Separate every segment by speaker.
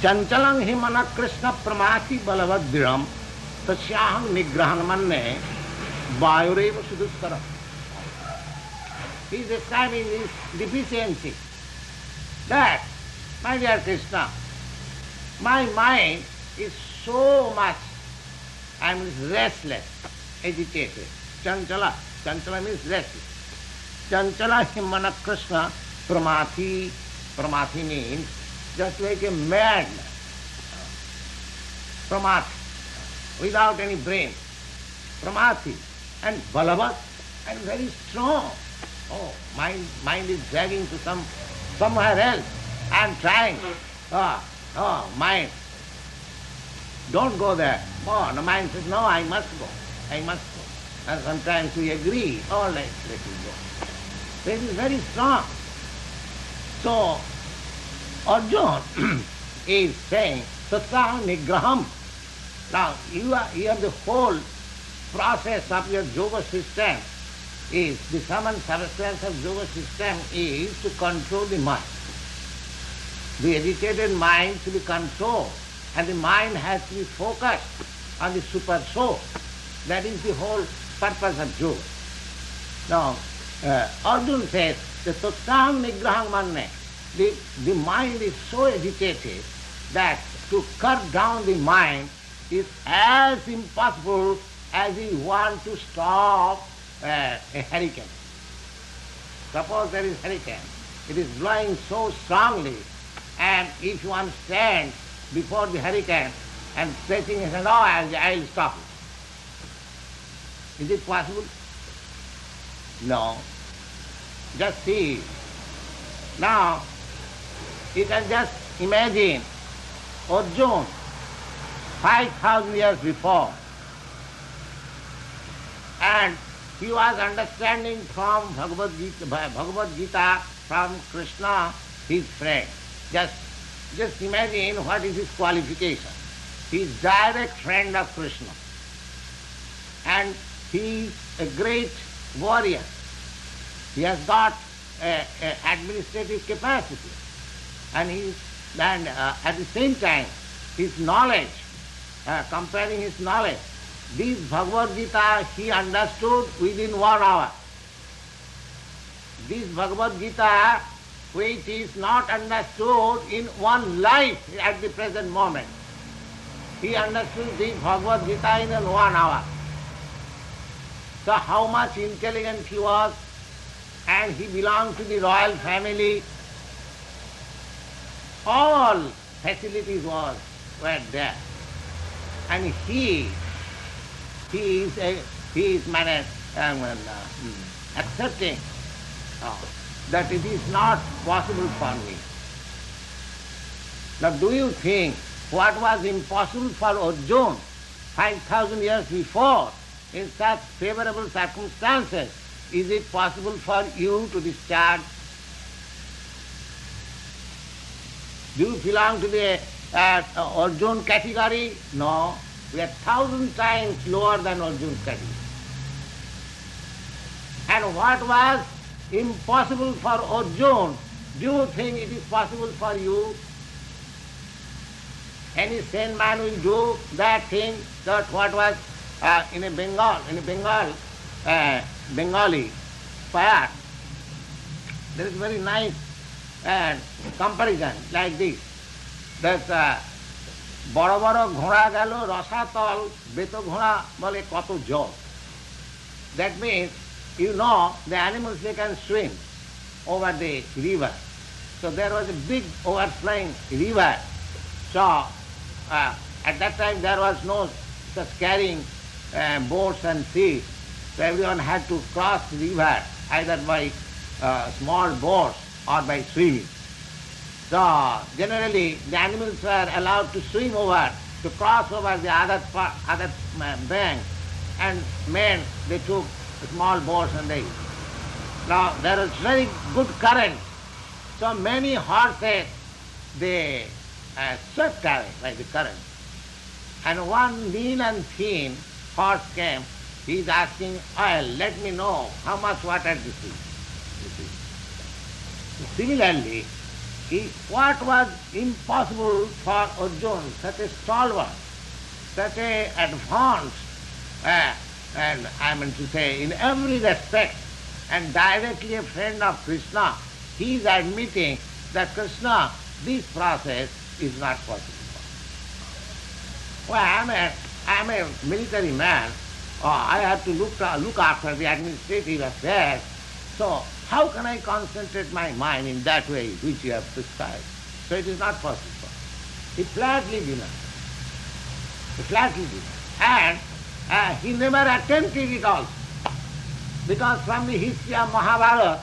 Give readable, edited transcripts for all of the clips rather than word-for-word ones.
Speaker 1: Chanchalang hi mana Kṛṣṇa pramati balavadviram tasyaham nigrahan manne vayureva sudustaram. He is describing this deficiency. That, my dear Kṛṣṇa, my mind is so much, I am restless, agitated. Chanchala. Chanchala means restless. Chanchala himana Kṛṣṇa pramati. Pramati means just like a madman. Pramati, without any brain. Pramati. And balavat, and very strong. Oh, mind is dragging to somewhere else. I am trying. Mind. Don't go there. Oh, the mind says, no, I must go. And sometimes we agree, all right, let me go. This is very strong. So, Arjuna is saying, Tatsaham nigraham. Now, you have the whole process of your yoga system is, the sum and substance of yoga system is to control the mind. The agitated mind to be controlled, and the mind has to be focused on the super soul. That is the whole purpose of yoga. Now, Arjuna says, the Tatsaham nigraham manne, the mind is so agitated that to cut down the mind is as impossible as you want to stop a hurricane. Suppose there is hurricane, it is blowing so strongly, and if one stands before the hurricane and stretching his hand, I'll stop it. Is it possible? No. Just see. Now, you can just imagine Arjuna 5,000 years before, and he was understanding from Bhagavad Gita from Kṛṣṇa, his friend. Just imagine what is his qualification. He is direct friend of Kṛṣṇa, and he is a great warrior. He has got administrative capacity, and at the same time his knowledge, comparing his knowledge, this Bhagavad Gita he understood within 1 hour. This Bhagavad Gita which is not understood in one life at the present moment. He understood this Bhagavad Gita in 1 hour. So how much intelligent he was, and he belonged to the royal family. All facilities were there. And he is accepting that it is not possible for me. Now do you think what was impossible for Arjuna 5,000 years before in such favorable circumstances, is it possible for you to discharge? Do you belong to the Arjuna category? No. We are 1,000 times lower than Arjuna category. And what was impossible for Arjuna, do you think it is possible for you? Any sane man will do that thing, that what was in a Bengali fire. There is very nice comparison like this. That বড় বড় ঘোড়া গেল রসাতল বেত ঘোড়া বলে কত জল. That means, you know, the animals, they can swim over the river. So there was a big overflowing river. So at that time there was no such carrying boats and seas. So everyone had to cross the river either by small boats or by swimming. So generally the animals were allowed to swim over, to cross over the other bank, and men, they took small boats and they. Now there was very good current, so many horses, they swept away by the current. And one lean and thin horse came, he is asking, let me know how much water this is. Similarly, What was impossible for Arjuna, such a stalwart, such a advanced, and I mean to say in every respect, and directly a friend of Kṛṣṇa, he is admitting that Kṛṣṇa, this process is not possible. Well, I'm a military man. I have to look after the administrative affairs. So how can I concentrate my mind in that way which you have prescribed? So it is not possible. He flatly denied. And he never attempted it also. Because from the history of Mahabharata,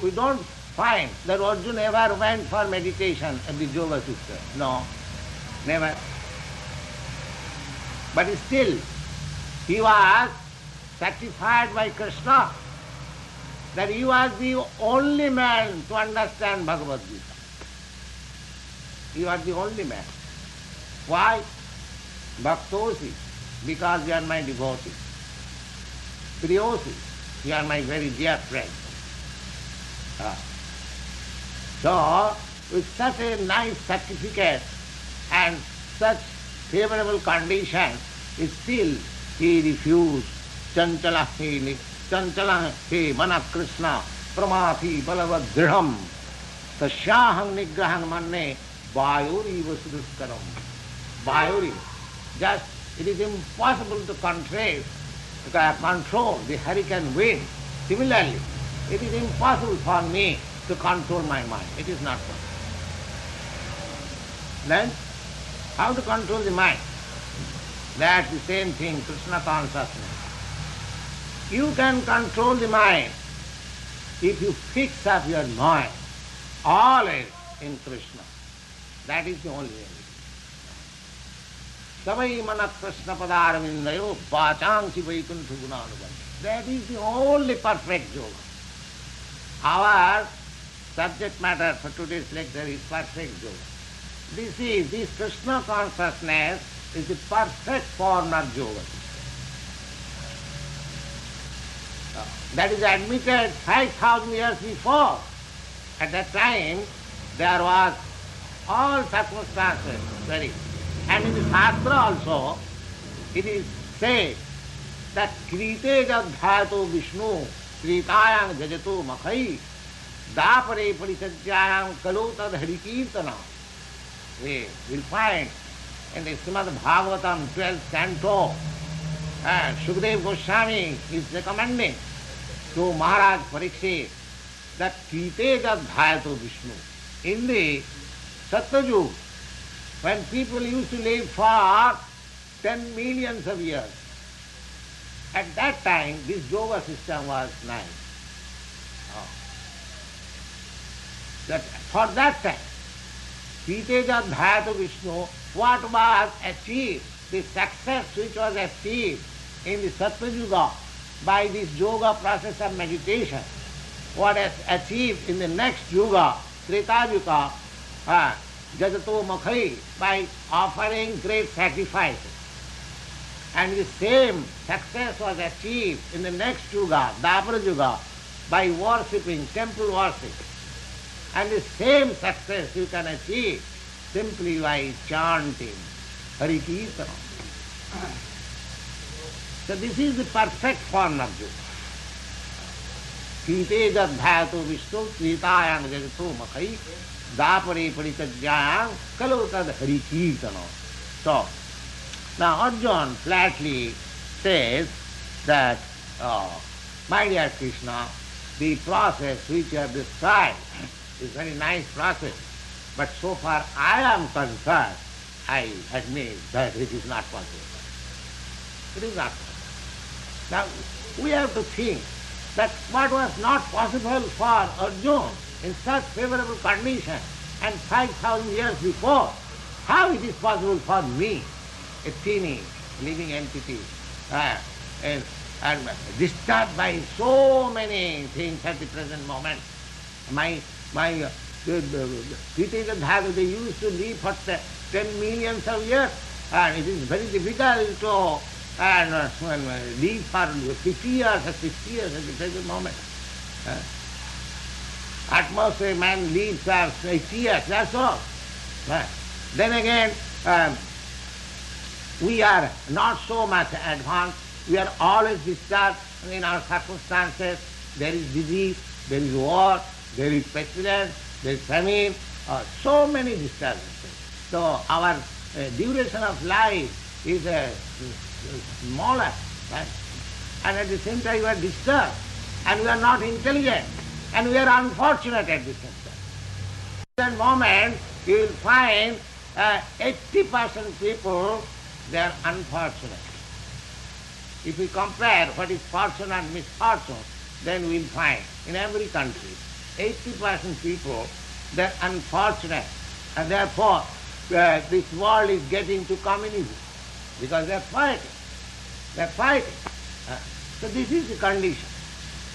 Speaker 1: we don't find that Arjuna ever went for meditation at the yoga system. No, never. But still, he was satisfied by Kṛṣṇa that he was the only man to understand Bhagavad Gita. He was the only man. Why? Bhaktosi, because you are my devotee. Priyosi, you are my very dear friend. So, with such a nice certificate and such favorable conditions, still he refused. Chanchala he mana Kṛṣṇa pramati balavat dridham tasyaham nigraham manne vayuri vasuduskaram. Vayuri, just it is impossible to control the hurricane wind. Similarly, it is impossible for me to control my mind. It is not possible. Then, how to control the mind? That's the same thing, Kṛṣṇa consciousness. You can control the mind if you fix up your mind always in Kṛṣṇa. That is the only way. Savai mana Kṛṣṇa padaravindayo vācāṅsi vaikuṇṭha gunānubandha. That is the only perfect yoga. Our subject matter for today's lecture is perfect yoga. This Kṛṣṇa consciousness is the perfect form of yoga. That is admitted 5,000 years before. At that time, there was all circumstances very. And in the Shastra also, it is said that Krite jadbhayato Vishnu, Kritayang jajato makhai, dapare parisajyayam kalotad harikirtana. We will find in the Srimad Bhagavatam 12th canto, Sukadeva Goswami is recommending to Maharaj Pariksit that Krite jadbhayato Vishnu. In the Satyajug, when people used to live for 10 millions of years, at that time this yoga system was nice. That for that time, Kriteja Dhyata Vishnu, what was achieved, the success which was achieved in the Satyayuga by this yoga process of meditation, what is achieved in the next yuga, Treta Yuga, Jajato Makhai, by offering great sacrifices. And the same success was achieved in the next yuga, Dwapara Yuga, by worshipping, temple worship. And the same success you can achieve simply by chanting Hari Kirtana. So this is the perfect form of yoga. Krite jadbhayato Vishnu, Kritayang jajato makhai, Dwapare parisajyayam kalotad Hari Kirtana. So, now Arjuna flatly says that, my dear Kṛṣṇa, the process which you have described is a very nice process, but so far I am concerned, I admit that it is not possible. It is not possible. Now, we have to think that what was not possible for Arjuna in such favorable conditions and 5,000 years before, how it is possible for me, a teeny living entity, and disturbed by so many things at the present moment. They used to live for 10 millions of years, and it is very difficult to live for 50 years or 60 years at the present moment. At most a man lives for 80 years, that's all. Then again, we are not so much advanced. We are always disturbed in our circumstances. There is disease, there is war, there is pestilence, there is famine, so many disturbances. So our duration of life is smaller, right? And at the same time we are disturbed, and we are not intelligent, and we are unfortunate at the same time. At that moment you will find 80% people, they are unfortunate. If we compare what is fortune and misfortune, then we will find in every country 80% people, they are unfortunate, and therefore this world is getting to communism because they are fighting. They are fighting. So this is the condition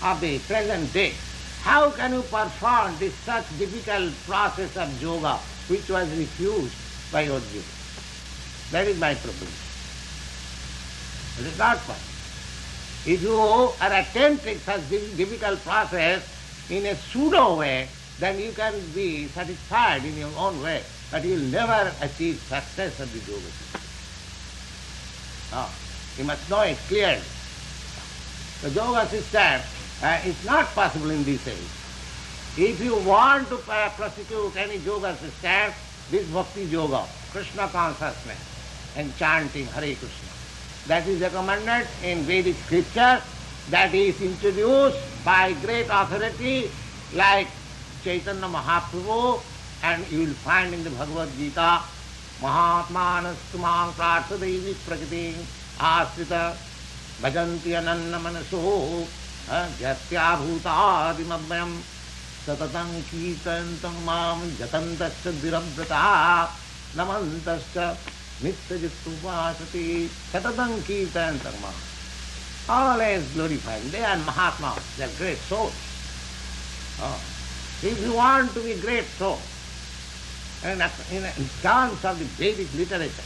Speaker 1: of the present day. How can you perform this such difficult process of yoga which was refused by Arjuna? That is my proposition. The third point. If you are attempting such difficult process in a pseudo way, then you can be satisfied in your own way, but you will never achieve success of the yoga system. No, you must know it clearly. The yoga system is not possible in this age. If you want to prosecute any yoga system, this bhakti yoga, Kṛṣṇa consciousness and chanting Hare Krishna, that is recommended in Vedic scripture, that is introduced by great authority like Chaitanya Mahaprabhu, and you will find in the Bhagavad Gita, Mahatmanastumang prarthadevi prakritim asrita bhajanti ananna manaso jatya bhutadimabhyam satatam kirtantam mam jatantasya dhirabrata namantasya nityajitupasati satatam kirtantam mam. Always glorifying. They are Mahatmas, they are great souls. If you want to be great soul, in terms of the Vedic literature,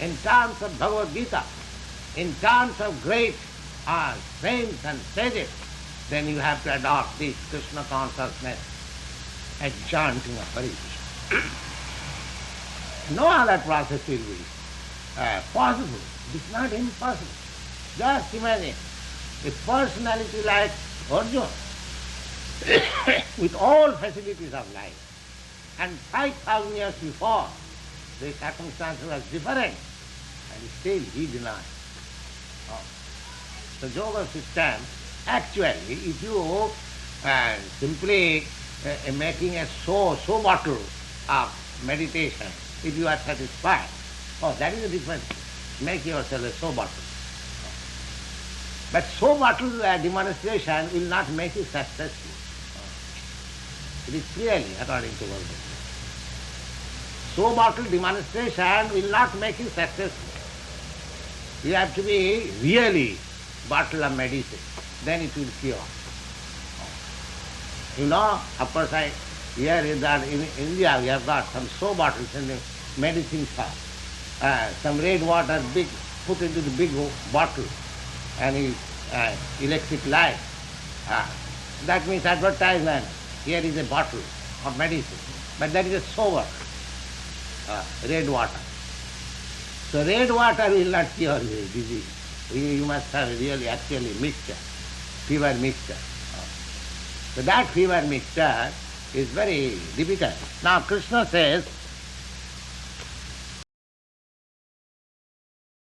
Speaker 1: in terms of Bhagavad Gita, in terms of great saints and sages, then you have to adopt this Kṛṣṇa consciousness and chanting of Hare Krishna. No other process will be possible. It is not impossible. Just imagine a personality like Arjuna with all facilities of life. And 5,000 years before, the circumstances were different, and still he denied. The yoga system, actually, if you simply making a so bottle of meditation, if you are satisfied, that is a difference. Make yourself a so bottle. But so bottle demonstration will not make you successful. It is clearly according to Bhagavad. So bottle demonstration will not make you successful. You have to be really bottle of medicine, then it will cure. You know, of course, here is that in India we have got some so bottles in the medicine shop. Some red water big put into the big bottle, and electric light. That means advertisement. Here is a bottle of medicine, but that is a sober red water. So red water will not cure the disease. You must have really actually mixture, fever mixture. So that fever mixture is very difficult. Now Kṛṣṇa says,